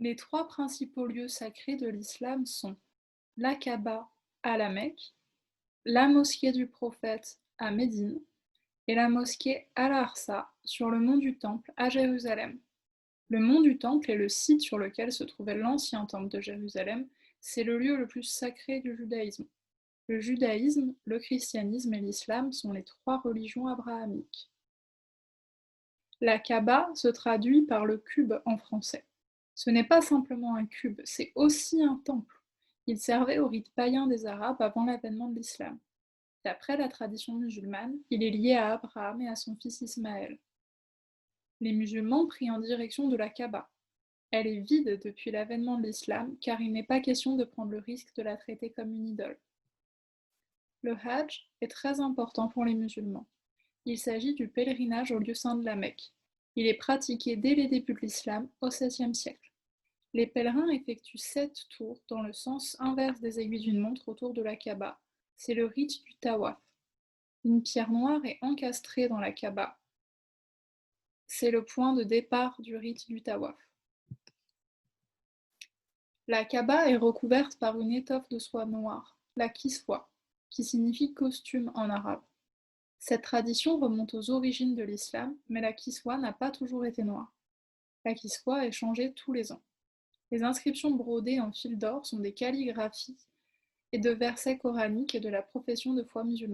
Les trois principaux lieux sacrés de l'islam sont la Kaaba à la Mecque, la mosquée du prophète à Médine et la mosquée Al-Aqsa sur le mont du Temple à Jérusalem. Le mont du Temple est le site sur lequel se trouvait l'ancien temple de Jérusalem. C'est le lieu le plus sacré du judaïsme. Le judaïsme, le christianisme et l'islam sont les trois religions abrahamiques. La Kaaba se traduit par le cube en français. Ce n'est pas simplement un cube, c'est aussi un temple. Il servait au rite païen des Arabes avant l'avènement de l'islam. D'après la tradition musulmane, il est lié à Abraham et à son fils Ismaël. Les musulmans prient en direction de la Kaaba. Elle est vide depuis l'avènement de l'islam car il n'est pas question de prendre le risque de la traiter comme une idole. Le Hajj est très important pour les musulmans. Il s'agit du pèlerinage au lieu saint de la Mecque. Il est pratiqué dès les débuts de l'islam, au XVIIe siècle. Les pèlerins effectuent 7 tours dans le sens inverse des aiguilles d'une montre autour de la Kaaba. C'est le rite du tawaf. Une pierre noire est encastrée dans la Kaaba. C'est le point de départ du rite du tawaf. La Kaaba est recouverte par une étoffe de soie noire, la kiswa, qui signifie costume en arabe. Cette tradition remonte aux origines de l'islam, mais la kiswa n'a pas toujours été noire. La kiswa est changée tous les ans. Les inscriptions brodées en fil d'or sont des calligraphies et de versets coraniques et de la profession de foi musulmane.